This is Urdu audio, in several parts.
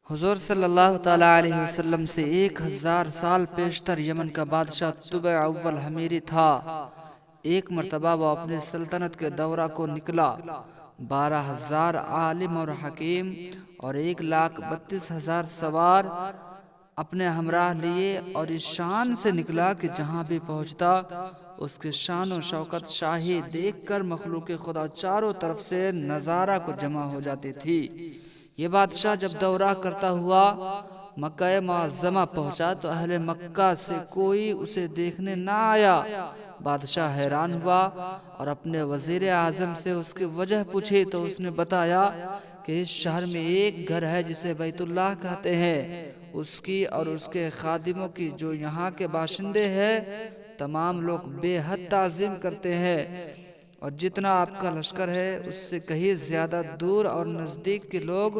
حضور صلی اللہ تعالیٰ علیہ وسلم سے 1000 سال پیشتر یمن کا بادشاہ طبع اول حمیری تھا۔ ایک مرتبہ وہ اپنے سلطنت کے دورہ کو نکلا۔ 12,000 عالم اور حکیم اور 1,32,000 سوار اپنے ہمراہ لیے اور اس شان سے نکلا کہ جہاں بھی پہنچتا اس کی شان و شوکت شاہی دیکھ کر مخلوق خدا چاروں طرف سے نظارہ کو جمع ہو جاتی تھی۔ یہ بادشاہ جب دورہ کرتا ہوا مکہ معظمہ پہنچا تو اہل مکہ سے کوئی اسے دیکھنے نہ آیا۔ بادشاہ حیران ہوا اور اپنے وزیر اعظم سے اس کی وجہ پوچھی تو اس نے بتایا کہ اس شہر میں ایک گھر ہے جسے بیت اللہ کہتے ہیں، اس کی اور اس کے خادموں کی جو یہاں کے باشندے ہیں تمام لوگ بے حد تعظیم کرتے ہیں، اور جتنا آپ کا لشکر ہے اس سے کہیں زیادہ دور اور نزدیک کے لوگ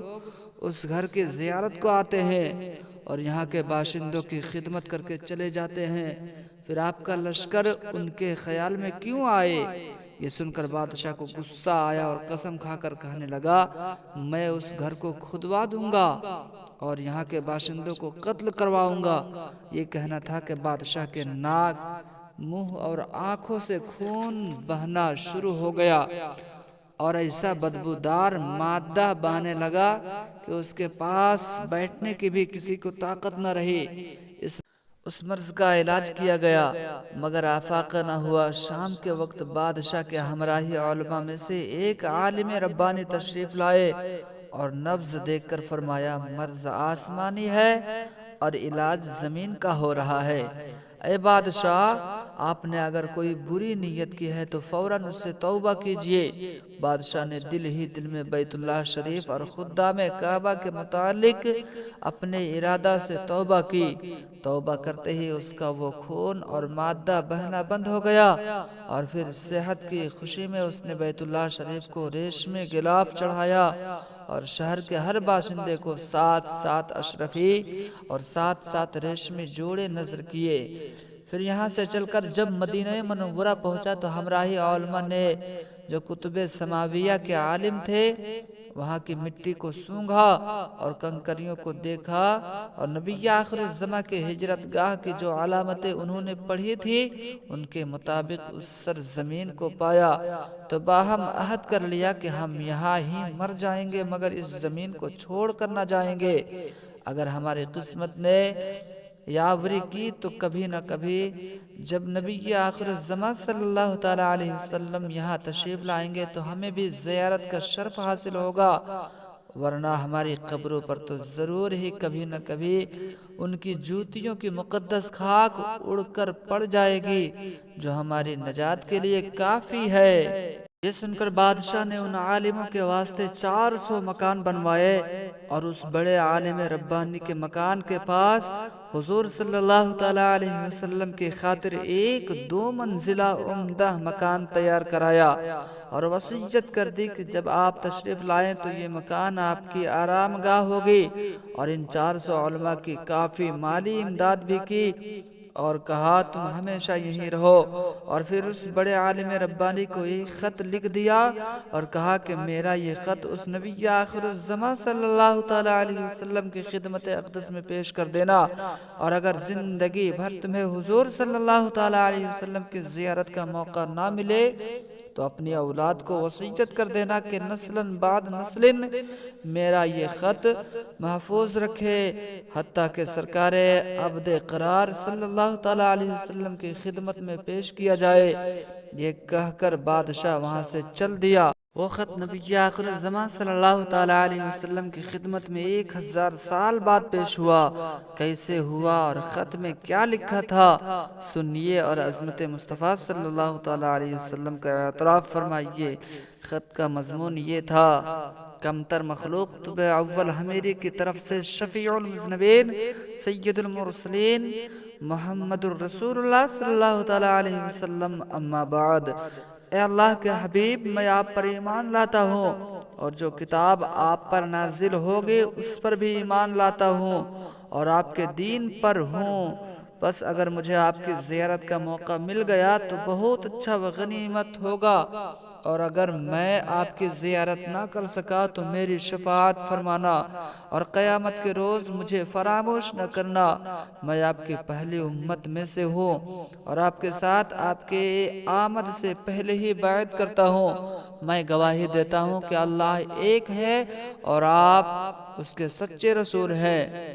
اس گھر کی زیارت کو آتے ہیں اور یہاں کے باشندوں کی خدمت کر کے چلے جاتے ہیں، پھر آپ کا لشکر ان کے خیال میں کیوں آئے؟ یہ سن کر بادشاہ کو غصہ آیا اور قسم کھا کر کہنے لگا، میں اس گھر کو کھدوا دوں گا اور یہاں کے باشندوں کو قتل کرواؤں گا۔ یہ کہنا تھا کہ بادشاہ کے ناک، منہ اور آنکھوں سے خون بہنا شروع ہو گیا اور ایسا بدبودار مادہ بہنے لگا کہ اس کے پاس بیٹھنے کی بھی کسی کو طاقت نہ رہی۔ اس مرض کا علاج کیا گیا مگر آفاقہ نہ ہوا۔ شام کے وقت بادشاہ کے ہمراہی علماء میں سے ایک عالم ربانی تشریف لائے اور نبض دیکھ کر فرمایا، مرض آسمانی ہے اور علاج زمین کا ہو رہا ہے۔ اے بادشاہ، آپ نے اگر کوئی بری نیت کی ہے تو فوراً اس سے توبہ کیجئے۔ بادشاہ نے دل ہی دل میں بیت اللہ شریف اور خدام کعبہ کے متعلق اپنے ارادہ سے توبہ کی۔ توبہ کرتے ہی اس کا وہ خون اور مادہ بہنا بند ہو گیا اور پھر صحت کی خوشی میں اس نے بیت اللہ شریف کو ریشمی غلاف چڑھایا اور شہر کے ہر باشندے کو 7 اشرفی اور 7 ریشمی جوڑے نذر کیے۔ پھر یہاں سے چل کر جب مدینہ منورہ پہنچا تو ہمراہی علماء نے جو کتب سماویہ کے عالم تھے وہاں کی مٹی کو سونگھا اور کنکریوں کو دیکھا اور نبی آخر الزماں کے ہجرت گاہ کی جو علامتیں انہوں نے پڑھی تھی ان کے مطابق اس سرزمین کو پایا تو باہم عہد کر لیا کہ ہم یہاں ہی مر جائیں گے مگر اس زمین کو چھوڑ کر نہ جائیں گے۔ اگر ہماری قسمت نے یاوری کی تو کبھی نہ کبھی جب نبی آخر الزماں صلی اللہ تعالیٰ علیہ وسلم یہاں تشریف لائیں گے تو ہمیں بھی زیارت کا شرف حاصل ہوگا، ورنہ ہماری قبروں پر تو ضرور ہی کبھی نہ کبھی ان کی جوتیوں کی مقدس خاک اڑ کر پڑ جائے گی جو ہماری نجات کے لیے کافی ہے۔ یہ سن کر بادشاہ نے ان عالموں کے واسطے 400 مکان بنوائے اور اس بڑے عالم ربانی کے مکان کے پاس حضور صلی اللہ تعالیٰ علیہ وسلم کی خاطر ایک 2 منزلہ عمدہ مکان تیار کرایا اور وصیت کر دی کہ جب آپ تشریف لائیں تو یہ مکان آپ کی آرام گاہ ہوگی، اور ان 400 علماء کی کافی مالی امداد بھی کی اور کہا تم ہمیشہ یہیں رہو۔ اور پھر اس بڑے عالم ربانی کو ایک خط لکھ دیا اور کہا کہ میرا یہ خط اس نبی آخر الزماں صلی اللہ تعالیٰ علیہ وسلم کی خدمت اقدس میں پیش کر دینا، اور اگر زندگی بھر تمہیں حضور صلی اللہ تعالیٰ علیہ وسلم کی زیارت کا موقع نہ ملے تو اپنی اولاد کو وصیت کر دینا کہ نسلاً بعد نسلاً میرا یہ خط محفوظ رکھے حتیٰ کہ سرکار عبد قرار صلی اللہ تعالیٰ علیہ وسلم کی خدمت میں پیش کیا جائے۔ یہ کہہ کر بادشاہ وہاں سے چل دیا۔ وہ خط نبی آخر الزمان صلی اللہ تعالیٰ علیہ وسلم کی خدمت میں 1000 سال بعد پیش ہوا۔ کیسے ہوا اور خط میں کیا لکھا تھا سنیے اور عظمت مصطفیٰ صلی اللہ تعالیٰ علیہ وسلم کا اعتراف فرمائیے۔ خط کا مضمون یہ تھا، کمتر مخلوق طبع اول حمیری کی طرف سے شفیع المذنبین سید المرسلین محمد الرسول اللہ صلی اللہ تعالیٰ علیہ وسلم، اما بعد۔ اے اللہ کے حبیب، میں آپ پر ایمان لاتا ہوں اور جو کتاب آپ پر نازل ہوگی اس پر بھی ایمان لاتا ہوں اور آپ کے دین پر ہوں، بس اگر مجھے آپ کی زیارت کا موقع مل گیا تو بہت اچھا و غنیمت ہوگا، اور اگر میں آپ کی زیارت نہ کر سکا تو میری شفاعت فرمانا اور قیامت کے روز مجھے فراموش نہ کرنا۔ میں آپ کی پہلی امت میں سے ہوں اور آپ کے ساتھ آپ کے آمد سے پہلے ہی بیعت کرتا ہوں۔ میں گواہی دیتا ہوں کہ اللہ ایک ہے اور آپ اس کے سچے رسول ہیں۔